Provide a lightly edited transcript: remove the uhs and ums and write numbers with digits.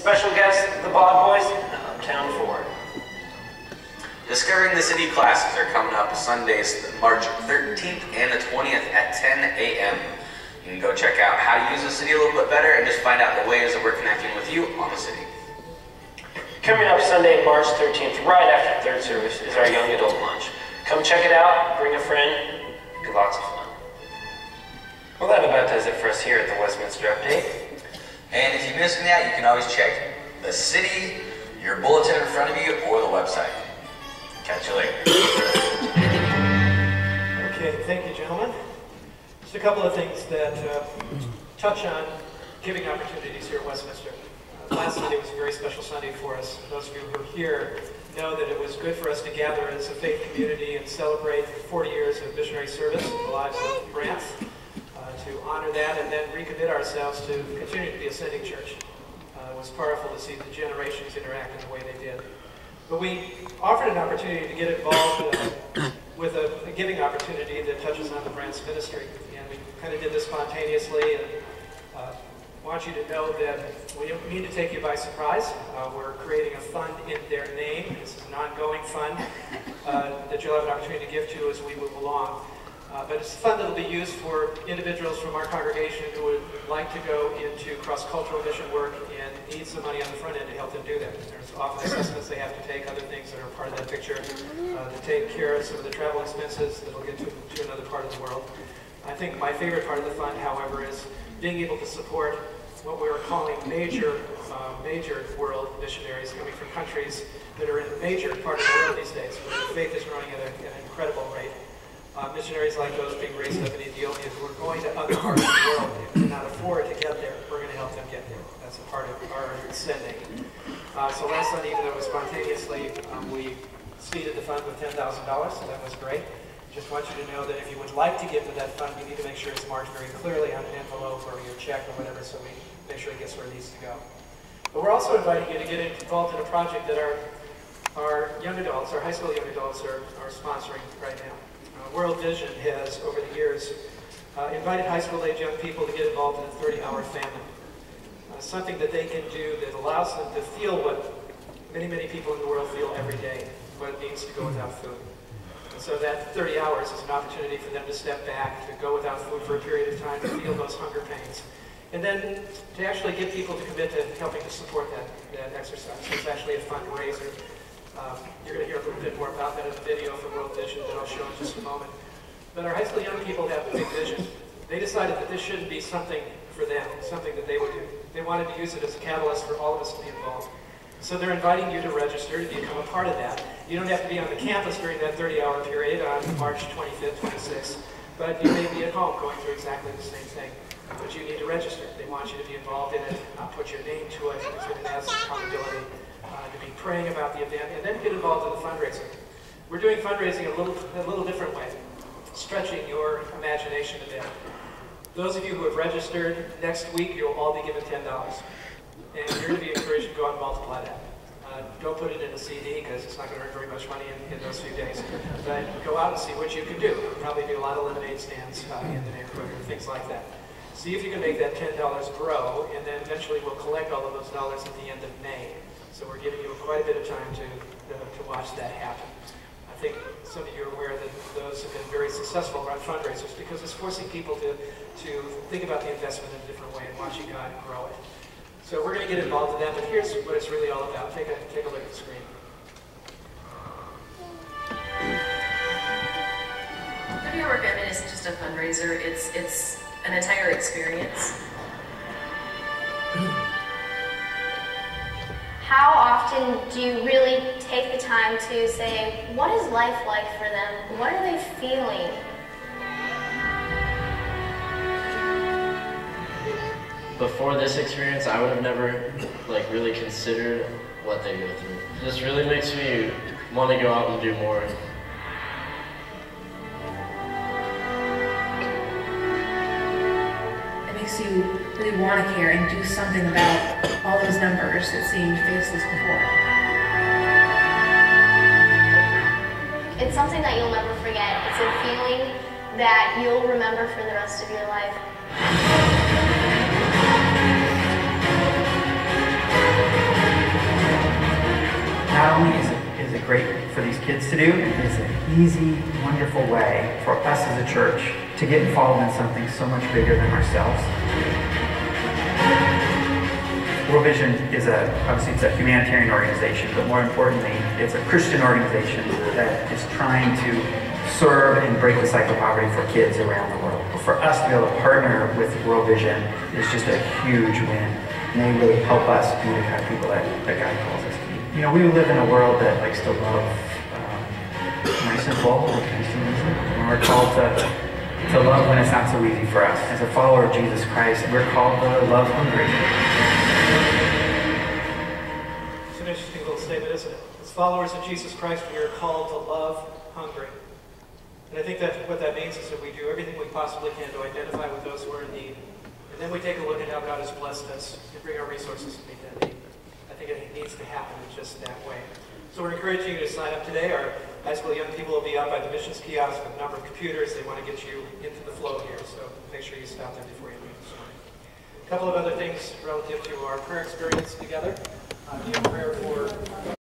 special guests, the Bob Boys, and Uptown Ford. Discovering the City classes are coming up Sundays, March 13th and the 20th at 10 a.m. You can go check out how to use the city a little bit better and just find out the ways that we're connecting with you on the city. Coming up Sunday, March 13th, right after third service, is our young adult lunch. Come check it out, bring a friend, get lots of fun. Well, that about does it for us here at the Westminster Update. And if you're missing that, you can always check the city, your bulletin in front of you, or the website. Catch you later. Okay, thank you, gentlemen. Just a couple of things that touch on giving opportunities here at Westminster. Last Sunday was a very special Sunday for us. Those of you who are here know that it was good for us to gather as a faith community and celebrate 40 years of missionary service in the lives of Brants, to honor that and then recommit ourselves to continue to be a sending church. It was powerful to see the generations interact in the way they did. But we offered an opportunity to get involved with a giving opportunity that touches on the Brants ministry. And we kind of did this spontaneously, and want you to know that we don't mean to take you by surprise. We're creating a fund in their name. This is an ongoing fund that you'll have an opportunity to give to as we move along. But it's a fund that will be used for individuals from our congregation who would like to go into cross-cultural mission work and need some money on the front end to help them do that. There's often assessments they have to take, other things that are part of that picture, to take care of some of the travel expenses that will get to another part of the world. I think my favorite part of the fund, however, is being able to support what we are calling major world missionaries coming from countries that are in a major part of the world these days, where the faith is growing at an incredible rate. Missionaries like those being raised up in Ethiopia who are going to other parts of the world and cannot afford to get there. We're going to help them get there. That's a part of our sending. So last Sunday, even though it was spontaneously, we seeded the fund with $10,000, so that was great. Just want you to know that if you would like to give to that fund, we need to make sure it's marked very clearly on an envelope or your check or whatever, so we make sure it gets where it needs to go. But we're also inviting you to get involved in a project that our young adults, our high school young adults are sponsoring right now. World Vision has, over the years, invited high school-age young people to get involved in a 30-hour famine. Something that they can do that allows them to feel what many people in the world feel every day, what it means to go without food. And so that 30 hours is an opportunity for them to step back, to go without food for a period of time, to feel those hunger pains. And then to actually get people to commit to helping to support that exercise. So it's actually a fundraiser. You're going to hear a little bit more about that in the video from World Vision that I'll show in just a moment. But our high school young people have a big vision. They decided that this shouldn't be something for them, something that they would do. They wanted to use it as a catalyst for all of us to be involved. So they're inviting you to register, to become a part of that. You don't have to be on the campus during that 30-hour period on March 25th, 26th, but you may be at home going through exactly the same thing. But you need to register. They want you to be involved in it, put your name to it, so it has some accountability. To be praying about the event, and then get involved in the fundraising. We're doing fundraising a little different way, stretching your imagination a bit. Those of you who have registered, next week you'll all be given $10. And you're going to be encouraged to go out and multiply that. Don't put it in a CD because it's not going to earn very much money in those few days. But go out and see what you can do. You'll probably do a lot of lemonade stands in the neighborhood and things like that. See if you can make that $10 grow, and then eventually we'll collect all of those dollars at the end of May. So we're giving you quite a bit of time to watch that happen. I think some of you are aware that those have been very successful around fundraisers because it's forcing people to think about the investment in a different way and watching God grow it. So we're going to get involved in that, but here's what it's really all about. Take a look at the screen. Hour Famine isn't just a fundraiser, it's an entire experience. How often do you really take the time to say, what is life like for them? What are they feeling? Before this experience, I would have never really considered what they go through. This really makes me want to go out and do more. It makes you really want to care and do something about all those numbers that seemed faceless before. It's something that you'll never forget. It's a feeling that you'll remember for the rest of your life. not only is it great for these kids to do, it's an easy, wonderful way for us as a church to get involved in something so much bigger than ourselves. World Vision is obviously it's a humanitarian organization, but more importantly, it's a Christian organization that is trying to serve and break the cycle of poverty for kids around the world. For us to be able to partner with World Vision is just a huge win. And they really help us be the kind of people that God calls us to be. You know, we live in a world that likes to love nice and full, like nice and easy. And we're called to love when it's not so easy for us. As a follower of Jesus Christ, we're called to love hungry. It's an interesting little statement, isn't it? As followers of Jesus Christ, we are called to love hungry. And I think that what that means is that we do everything we possibly can to identify with those who are in need. And then we take a look at how God has blessed us and bring our resources to meet that need. I think it needs to happen in just that way. So we're encouraging you to sign up today. Our high school young people will be out by the missions kiosk with a number of computers. They want to get you into the flow here, so make sure you stop there before you leave this morning. A couple of other things relative to our prayer experience together. Prayer for